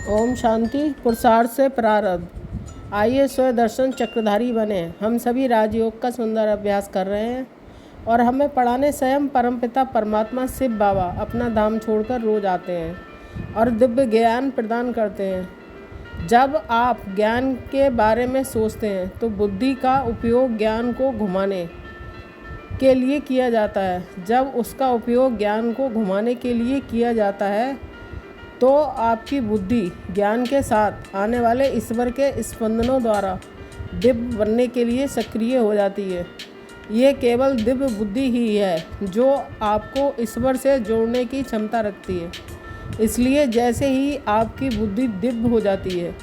ओम शांति। पुरुषार्थ से प्रारब्ध। आइए स्वयं दर्शन चक्रधारी बने। हम सभी राजयोग का सुंदर अभ्यास कर रहे हैं और हमें पढ़ाने स्वयं परमपिता परमात्मा शिव बाबा अपना धाम छोड़कर रोज आते हैं और दिव्य ज्ञान प्रदान करते हैं। जब आप ज्ञान के बारे में सोचते हैं तो बुद्धि का उपयोग ज्ञान को घुमाने के लिए किया जाता है। जब उसका उपयोग ज्ञान को घुमाने के लिए किया जाता है तो आपकी बुद्धि ज्ञान के साथ आने वाले ईश्वर के स्पंदनों द्वारा दिव्य बनने के लिए सक्रिय हो जाती है। ये केवल दिव्य बुद्धि ही है जो आपको ईश्वर से जोड़ने की क्षमता रखती है। इसलिए जैसे ही आपकी बुद्धि दिव्य हो जाती है,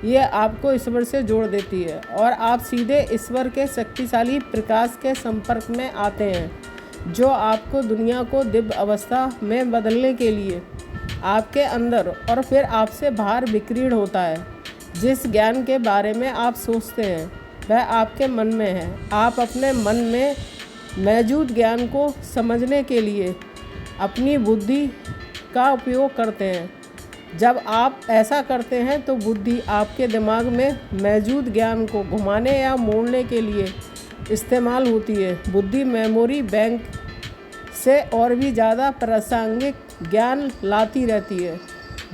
ये आपको ईश्वर से जोड़ देती है और आप सीधे ईश्वर के शक्तिशाली प्रकाश के संपर्क में आते हैं, जो आपको दुनिया को दिव्य अवस्था में बदलने के लिए आपके अंदर और फिर आपसे बाहर विकीर्ण होता है। जिस ज्ञान के बारे में आप सोचते हैं वह आपके मन में है। आप अपने मन में मौजूद ज्ञान को समझने के लिए अपनी बुद्धि का उपयोग करते हैं। जब आप ऐसा करते हैं तो बुद्धि आपके दिमाग में मौजूद ज्ञान को घुमाने या मोड़ने के लिए इस्तेमाल होती है। बुद्धि मेमोरी बैंक से और भी ज़्यादा प्रासंगिक ज्ञान लाती रहती है,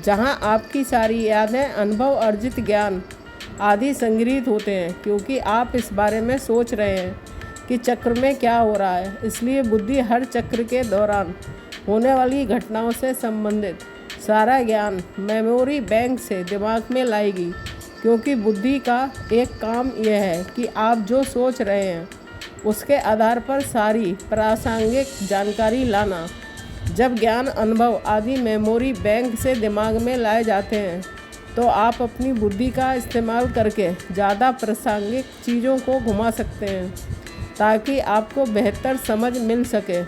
जहां आपकी सारी यादें, अनुभव, अर्जित ज्ञान आदि संग्रहित होते हैं, क्योंकि आप इस बारे में सोच रहे हैं कि चक्र में क्या हो रहा है। इसलिए बुद्धि हर चक्र के दौरान होने वाली घटनाओं से संबंधित सारा ज्ञान मेमोरी बैंक से दिमाग में लाएगी, क्योंकि बुद्धि का एक काम यह है कि आप जो सोच रहे हैं उसके आधार पर सारी प्रासंगिक जानकारी लाना। जब ज्ञान, अनुभव आदि मेमोरी बैंक से दिमाग में लाए जाते हैं तो आप अपनी बुद्धि का इस्तेमाल करके ज़्यादा प्रासंगिक चीज़ों को घुमा सकते हैं ताकि आपको बेहतर समझ मिल सके।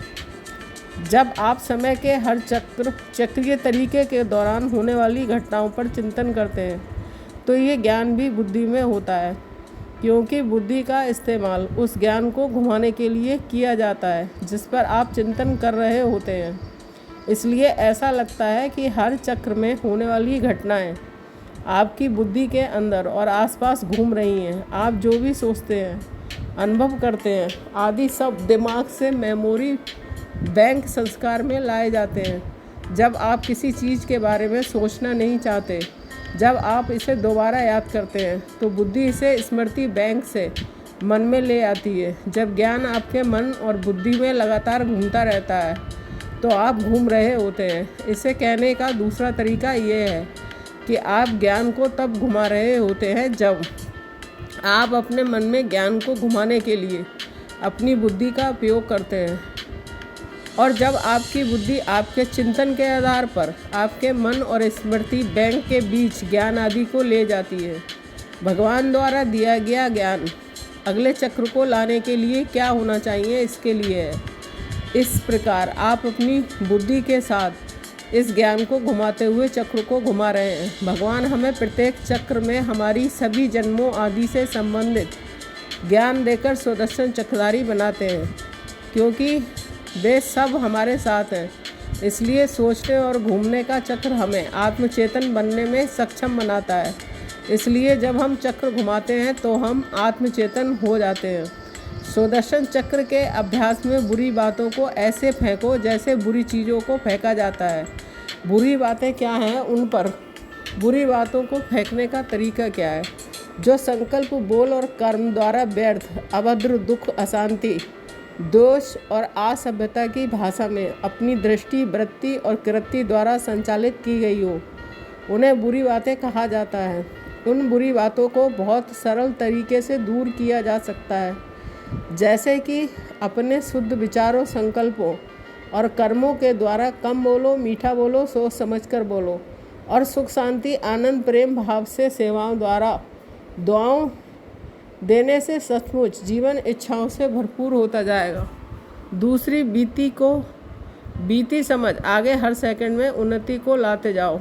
जब आप समय के हर चक्रीय तरीके के दौरान होने वाली घटनाओं पर चिंतन करते हैं तो ये ज्ञान भी बुद्धि में होता है, क्योंकि बुद्धि का इस्तेमाल उस ज्ञान को घुमाने के लिए किया जाता है जिस पर आप चिंतन कर रहे होते हैं। इसलिए ऐसा लगता है कि हर चक्र में होने वाली घटनाएं आपकी बुद्धि के अंदर और आसपास घूम रही हैं। आप जो भी सोचते हैं, अनुभव करते हैं आदि सब दिमाग से मेमोरी बैंक संस्कार में लाए जाते हैं। जब आप किसी चीज़ के बारे में सोचना नहीं चाहते, जब आप इसे दोबारा याद करते हैं तो बुद्धि इसे स्मृति बैंक से मन में ले आती है। जब ज्ञान आपके मन और बुद्धि में लगातार घूमता रहता है तो आप घूम रहे होते हैं। इसे कहने का दूसरा तरीका ये है कि आप ज्ञान को तब घुमा रहे होते हैं जब आप अपने मन में ज्ञान को घुमाने के लिए अपनी बुद्धि का उपयोग करते हैं, और जब आपकी बुद्धि आपके चिंतन के आधार पर आपके मन और स्मृति बैंक के बीच ज्ञान आदि को ले जाती है। भगवान द्वारा दिया गया ज्ञान अगले चक्र को लाने के लिए क्या होना चाहिए, इसके लिए है। इस प्रकार आप अपनी बुद्धि के साथ इस ज्ञान को घुमाते हुए चक्र को घुमा रहे हैं। भगवान हमें प्रत्येक चक्र में हमारी सभी जन्मों आदि से संबंधित ज्ञान देकर सुदर्शन चक्रधारी बनाते हैं, क्योंकि वे सब हमारे साथ हैं। इसलिए सोचने और घूमने का चक्र हमें आत्मचेतन बनने में सक्षम बनाता है। इसलिए जब हम चक्र घुमाते हैं तो हम आत्मचेतन हो जाते हैं। सुदर्शन चक्र के अभ्यास में बुरी बातों को ऐसे फेंको जैसे बुरी चीज़ों को फेंका जाता है। बुरी बातें क्या हैं, उन पर बुरी बातों को फेंकने का तरीका क्या है। जो संकल्प, बोल और कर्म द्वारा व्यर्थ, अभद्र, दुख, अशांति, दोष और असभ्यता की भाषा में अपनी दृष्टि, वृत्ति और कृति द्वारा संचालित की गई हो, उन्हें बुरी बातें कहा जाता है। उन बुरी बातों को बहुत सरल तरीके से दूर किया जा सकता है, जैसे कि अपने शुद्ध विचारों, संकल्पों और कर्मों के द्वारा कम बोलो, मीठा बोलो, सोच समझकर बोलो और सुख, शांति, आनंद, प्रेम भाव से सेवाओं द्वारा दुआओं देने से सचमुच जीवन इच्छाओं से भरपूर होता जाएगा। दूसरी बीती समझ आगे हर सेकंड में उन्नति को लाते जाओ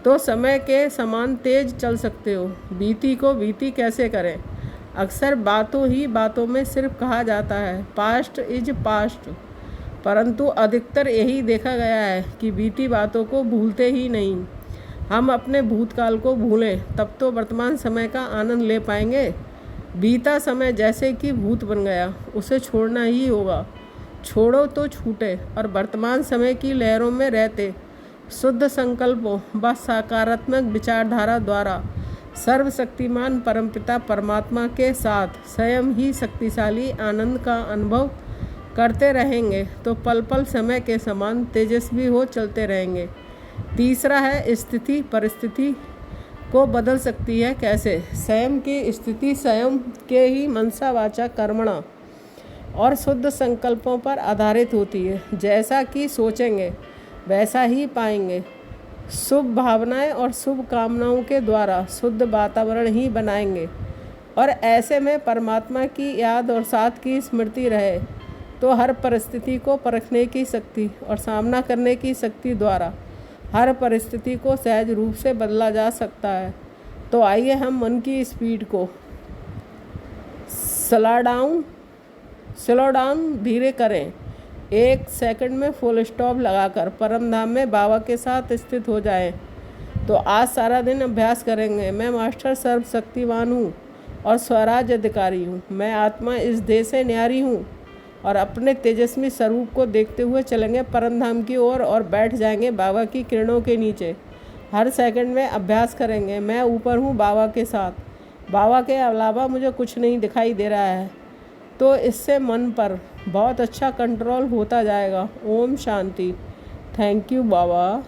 तो समय के समान तेज चल सकते हो। बीती को बीती कैसे करें। अक्सर बातों ही बातों में सिर्फ कहा जाता है पास्ट इज पास्ट, परंतु अधिकतर यही देखा गया है कि बीती बातों को भूलते ही नहीं, हम अपने भूतकाल को भूलें, तब तो वर्तमान समय का आनंद ले पाएंगे। बीता समय जैसे कि भूत बन गया, उसे छोड़ना ही होगा। छोड़ो तो छूटे, और वर्तमान समय की लहरों में रहते शुद्ध संकल्पों व सकारात्मक विचारधारा द्वारा सर्वशक्तिमान परमपिता परमात्मा के साथ स्वयं ही शक्तिशाली आनंद का अनुभव करते रहेंगे तो पल पल समय के समान तेजस्वी हो चलते रहेंगे। तीसरा है, स्थिति परिस्थिति को बदल सकती है कैसे। स्वयं की स्थिति स्वयं के ही मनसा वाचा कर्मणा और शुद्ध संकल्पों पर आधारित होती है। जैसा कि सोचेंगे वैसा ही पाएंगे। शुभ भावनाएं और शुभ कामनाओं के द्वारा शुद्ध वातावरण ही बनाएंगे, और ऐसे में परमात्मा की याद और साथ की स्मृति रहे तो हर परिस्थिति को परखने की शक्ति और सामना करने की शक्ति द्वारा हर परिस्थिति को सहज रूप से बदला जा सकता है। तो आइए हम मन की स्पीड को स्लो डाउन धीरे करें। 1 सेकंड में फुल स्टॉप लगाकर परम धाम में बाबा के साथ स्थित हो जाएं। तो आज सारा दिन अभ्यास करेंगे। मैं मास्टर सर्वशक्तिवान हूँ और स्वराज अधिकारी हूँ। मैं आत्मा इस देह से न्यारी हूँ, और अपने तेजस्वी स्वरूप को देखते हुए चलेंगे परम धाम की ओर और बैठ जाएंगे बाबा की किरणों के नीचे। हर सेकंड में अभ्यास करेंगे। मैं ऊपर हूँ बाबा के साथ। बाबा के अलावा मुझे कुछ नहीं दिखाई दे रहा है। तो इससे मन पर बहुत अच्छा कंट्रोल होता जाएगा। ओम शांति। Thank you Baba.